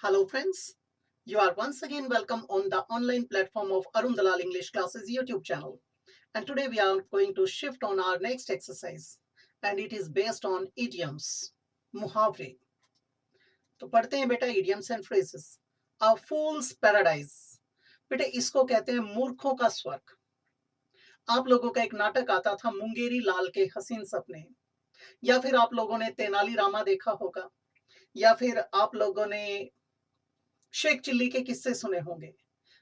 Hello, friends. You are once again welcome on the online platform of Arun Dalal English Classes YouTube channel. And today we are going to shift on our next exercise, and it is based on idioms, मुहावरे. तो पढ़ते हैं बेटा idioms and phrases. A fool's paradise. बेटे इसको कहते हैं मूर्खों का स्वर्ग. आप लोगों का एक नाटक आता था मुंगेरी लाल के हसीन सपने, या फिर आप लोगों ने तेनाली रामा देखा होगा, या फिर आप लोगों ने शेख चिल्ली के किस्से सुने होंगे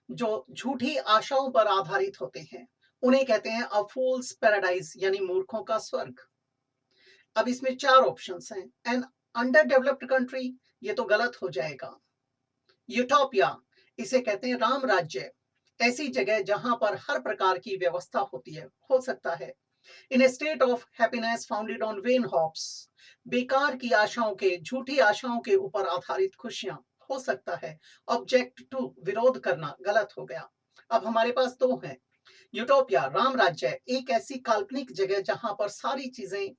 जो झूठी आशाओं पर आधारित होते हैं. उन्हें कहते हैं अ फूल्स पैराडाइज यानी मूर्खों का स्वर्ग. अब इसमें चार ऑप्शंस हैं. एन अंडर डेवलप्ड कंट्री, ये तो गलत हो जाएगा. यूटोपिया, इसे कहते हैं राम राज्य, ऐसी जगह जहां पर हर प्रकार की व्यवस्था होती है, हो सकता है. In a state of happiness founded on vain hopes, बेकार की आशाओं के, झूठी आशाओं के ऊपर आधारित खुशियां, हो सकता है. ऑब्जेक्ट टू, विरोध करना, गलत हो गया. अब हमारे पास दो हैं. यूटोपिया राम राज्य, एक ऐसी काल्पनिक जगह जहां पर सारी चीजें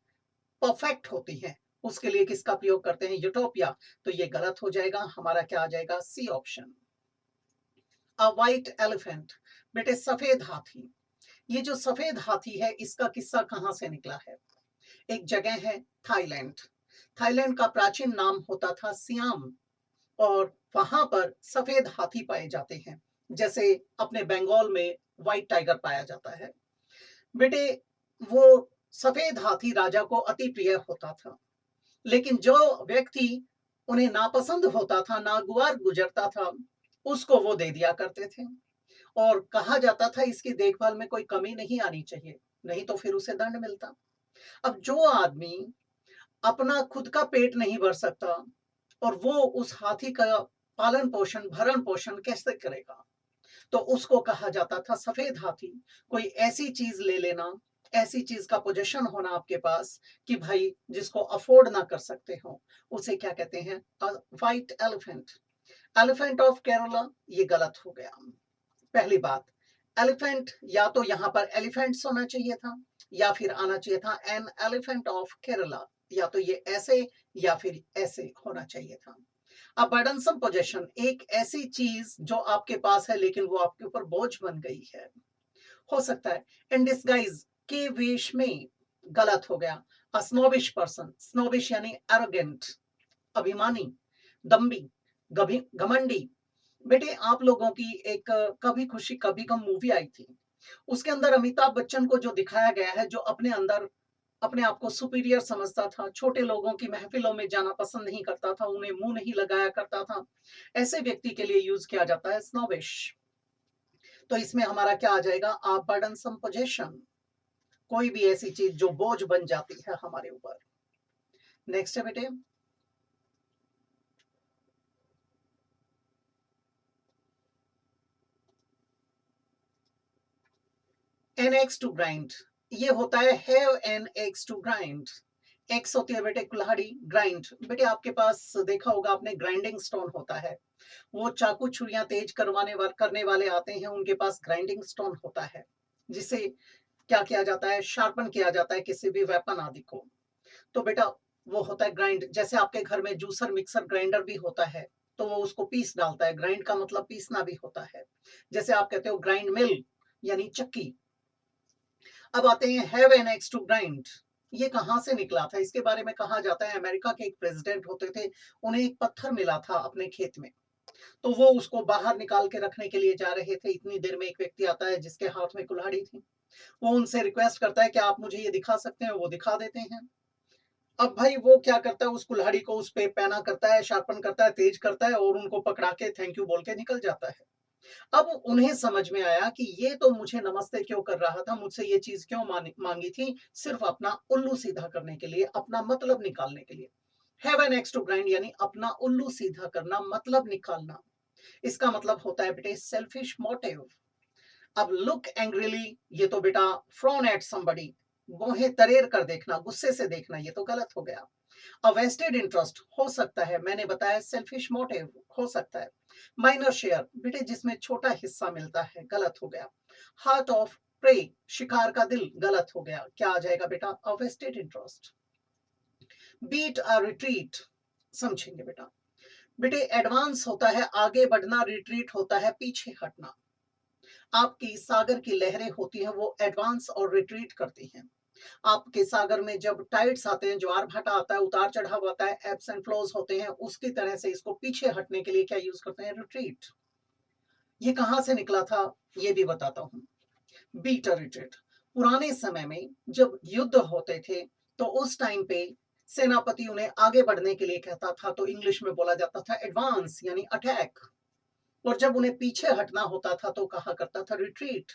परफेक्ट होती हैं, उसके लिए किसका प्रयोग करते हैं? यूटोपिया. तो ये गलत हो जाएगा. हमारा क्या आ जाएगा? C option. A white elephant, बेटे सफेद हाथी. ये जो सफेद हाथी है इसका किस्सा कहां से निकला है? एक जगह है थाईलैंड. थाईलैंड का प्राचीन नाम होता था सियाम, और वहां पर सफेद हाथी पाए जाते हैं, जैसे अपने बंगाल में व्हाइट टाइगर पाया जाता है. बेटे वो सफेद हाथी राजा को अति प्रिय होता था, लेकिन जो व्यक्ति उन्हें नापसंद होता था, नागवार गुजरता था, उसको वो दे दिया करते थे. और कहा जाता था इसकी देखभाल में कोई कमी नहीं आनी चाहिए, नहीं तो फिर उसे दंड मिलता. अब जो आदमी अपना खुद का पेट नहीं भर सकता और वो उस हाथी का पालन पोषण भरण पोषण कैसे करेगा? तो उसको कहा जाता था सफेद हाथी. कोई ऐसी चीज ले लेना, ऐसी चीज का पोजेशन होना आपके पास कि भाई जिसको अफोर्ड ना कर सकते हो, उसे क्या कहते हैं? White elephant. Elephant of Kerala, ये गलत हो गया. पहली बात, एलिफेंट या तो यहाँ पर एलिफेंट्स होना चाहिए था, या फिर आना चाहिए था एन एलिफेंट ऑफ केरला. या तो ये ऐसे या फिर ऐसे होना चाहिए था. अब बर्डनसम पोजेशन, एक ऐसी चीज जो आपके पास है लेकिन वो आपके ऊपर बोझ बन गई है, हो सकता है. इन डिस्गाइज, के वेश में, गलत हो गया. अ स्नोबिश पर्सन, स्नोबिश यानी एरोगेंट, अभिमानी, दम्भी, घमंडी. बेटे आप लोगों की एक कभी खुशी कभी गम मूवी आई थी, उसके अंदर अमिताभ बच्चन को जो दिखाया गया है, जो अपने अंदर अपने आप को सुपीरियर समझता था, छोटे लोगों की महफिलों में जाना पसंद नहीं करता था, उन्हें मुंह नहीं लगाया करता था, ऐसे व्यक्ति के लिए यूज किया जाता है स्नोबिश. तो इसमें हमारा क्या आ जाएगा? आ बर्डनसम पोजेशन, कोई भी ऐसी चीज जो बोझ बन जाती है हमारे ऊपर. नेक्स्ट है बेटे, एन एक्स टू ग्राइंड. ये होता है have an axe to grind. Axe होती है बेटे कुल्हाड़ी, ग्राइंड. बेटे आपके पास देखा होगा आपने, ग्राइंडिंग स्टोन होता है. वो चाकू छुरियां तेज करने वाले आते हैं, उनके पास ग्राइंडिंग स्टोन होता है, जिसे क्या किया जाता है? शार्पन किया जाता है किसी भी वेपन आदि को. तो बेटा वो होता है ग्राइंड. जैसे आपके घर में जूसर मिक्सर ग्राइंडर भी होता है, तो वो उसको पीस डालता है. ग्राइंड का मतलब पीसना भी होता है. जैसे आप कहते हो ग्राइंड मिल यानी चक्की. अब आते हैं have an axe to grind. ये कहां से निकला था? इसके बारे में कहा जाता है अमेरिका के एक प्रेसिडेंट होते थे, उन्हें एक पत्थर मिला था अपने खेत में, तो वो उसको बाहर निकाल के रखने के लिए जा रहे थे. इतनी देर में एक व्यक्ति आता है जिसके हाथ में कुल्हाड़ी थी. वो उनसे रिक्वेस्ट करता है कि आप मुझे ये दिखा सकते हैं. वो दिखा देते हैं. अब भाई वो क्या करता है? उस कुल्हाड़ी को उस पे पैना करता है, शार्पन करता है, तेज करता है, और उनको पकड़ा के थैंक यू बोल के निकल जाता है. अब उन्हें समझ में आया कि ये तो मुझे नमस्ते क्यों कर रहा था, मुझसे ये चीज क्यों मांगी थी? सिर्फ अपना उल्लू सीधा करने के लिए, अपना मतलब निकालने के लिए. Have an axe to grind यानी अपना उल्लू सीधा करना, मतलब निकालना. इसका मतलब होता है बेटे सेल्फिश मोटिव. अब लुक एंग्रीली, ये तो बेटा फ्रॉन एट समबडी, मोहे तरेर कर देखना, गुस्से से देखना, ये तो गलत हो गया. अ वेस्टेड इंटरेस्ट हो सकता है, मैंने बताया सेल्फिश मोटिव हो सकता है. माइनर शेयर, बेटे जिसमें छोटा हिस्सा मिलता है, गलत हो गया. हार्ट ऑफ प्रे, शिकार का दिल, गलत हो गया. क्या आ जाएगा बेटा? अ vested interest. Beat a retreat, समझेंगे बेटा. बेटे एडवांस होता है आगे बढ़ना, रिट्रीट होता है पीछे हटना। आपकी सागर की लहरें होती हैं वो एडवांस और रिट्रीट करती हैं। आपके सागर में जब टाइड्स आते हैं, ज्वार भाटा आता है, उतार चढ़ाव आता है, एब्स एंड फ्लोज होते हैं, उसकी तरह से इसको पीछे हटने के लिए क्या यूज करते हैं? रिट्रीट। ये कहां से निकला था ये भी बताता हूं। बीट और रिट्रीट, पुराने समय में जब युद्ध होते थे तो उस टाइम पे सेनापति उन्हें आगे बढ़ने के लिए कहता था तो इंग्लिश में बोला जाता था एडवांस यानी अटैक, और जब उन्हें पीछे हटना होता था तो कहा करता था रिट्रीट।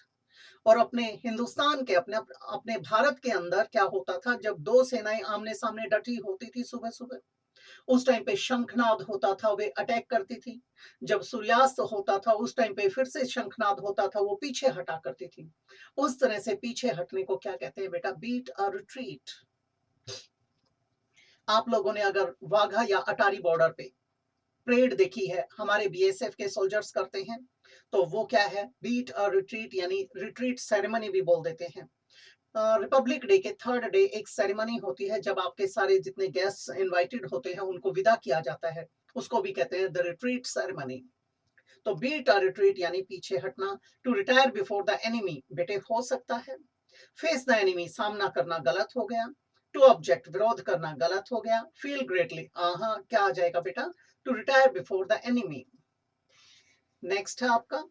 और अपने हिंदुस्तान के अपने अपने भारत के अंदर क्या होता था, जब दो सेनाएं आमने सामने डटी होती थी सुबह सुबह, उस टाइम पे शंखनाद होता था, वे अटैक करती थी। जब सूर्यास्त होता था उस टाइम पे फिर से शंखनाद होता था, वो पीछे हटा करती थी। उस तरह से पीछे हटने को क्या कहते हैं बेटा? Beat a retreat. आप लोगों ने अगर वाघा या अटारी बॉर्डर पे परेड देखी है, हमारे बीएसएफ के सोल्जर्स करते हैं, तो वो क्या है? बीट अ रिट्रीट यानी रिट्रीट सेरेमनी भी बोल देते हैं। रिपब्लिक डे के थर्ड डे एक सेरेमनी होती है जब आपके सारे जितने गेस्ट इनवाइटेड होते हैं उनको विदा किया जाता है, उसको भी कहते हैं द रिट्रीट सेरेमनी। तो बीट अ रिट्रीट यानी पीछे हटना। To retire before the enemy, बेटे हो सकता है फेस द एनिमी, सामना करना गलत हो गया। टू ऑब्जेक्ट, विरोध करना गलत हो गया। फील ग्रेटली, क्या आ जाएगा बेटा? To retire before the enemy. Next है आपका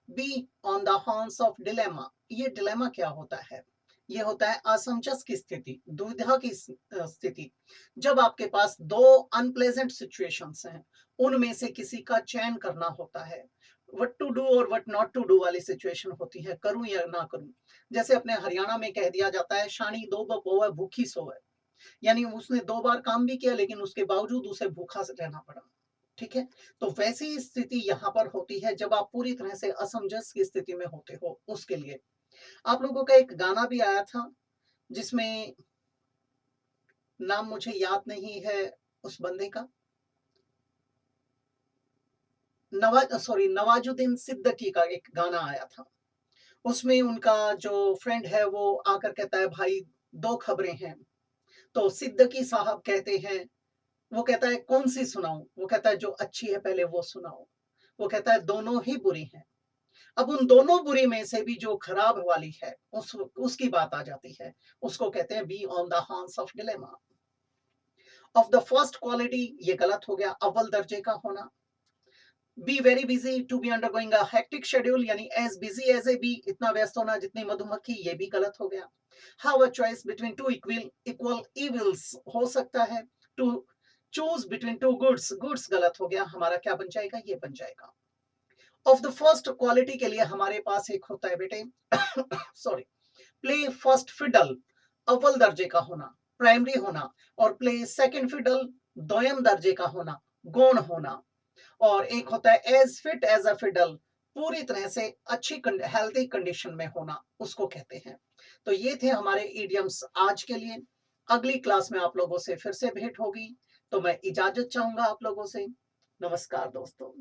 be on the horns of dilemma. ये डिलेमा क्या होता है? ये होता है असमंजस की स्थिति, दुविधा की स्थिति। जब आपके पास दो अनप्लेजेंट सिचुएशंस हैं, उनमें से किसी का चयन करना होता है। वट टू डू और वट नॉट टू डू वाली सिचुएशन होती है, करूं या ना करूं। जैसे अपने हरियाणा में कह दिया जाता है शानी दो बोवे भूखी सोवे, यानी उसने दो बार काम भी किया लेकिन उसके बावजूद उसे भूखा रहना पड़ा। ठीक है, तो वैसी स्थिति यहाँ पर होती है जब आप पूरी तरह से असमंजस की स्थिति में होते हो। उसके लिए आप लोगों का एक गाना भी आया था जिसमें नाम मुझे याद नहीं है उस बंदे का, नवाजुद्दीन सिद्दीकी का एक गाना आया था। उसमें उनका जो फ्रेंड है वो आकर कहता है भाई दो खबरें हैं। तो सिद्दीकी साहब कहते हैं, वो कहता है कौन सी सुनाऊं? वो कहता है जो अच्छी है पहले वो सुनाओ। वो कहता है दोनों ही बुरी हैं। अब उन दोनों बुरी में से भी जो खराब वाली है उसकी बात आ जाती है। उसको कहते हैं be on the horns of dilemma. Of the first quality, ये गलत हो गया, अव्वल दर्जे का होना। Be very busy, to be undergoing a hectic schedule यानी as busy as a bee, इतना व्यस्त होना जितनी मधुमक्खी, ये भी गलत हो गया। Have a choice between two equal evils, हो सकता है। To choose between two goods, goods गलत हो गया, हमारा क्या बन जाएगा? ये बन जाएगा। ऑफ द फर्स्ट क्वालिटी के लिए हमारे पास एक होता है बेटे सॉरी, प्ले फर्स्ट फिडल, अव्वल दर्जे का होना, प्राइमरी होना। और प्ले सेकंड फिडल, द्वयम दर्जे का होना, गौण होना। और एक होता है as fit as a fiddle, पूरी तरह से अच्छी हेल्थी कंडीशन में होना, उसको कहते हैं। तो ये थे हमारे इडियम्स आज के लिए। अगली क्लास में आप लोगों से फिर से भेंट होगी, तो मैं इजाजत चाहूंगा आप लोगों से। नमस्कार दोस्तों।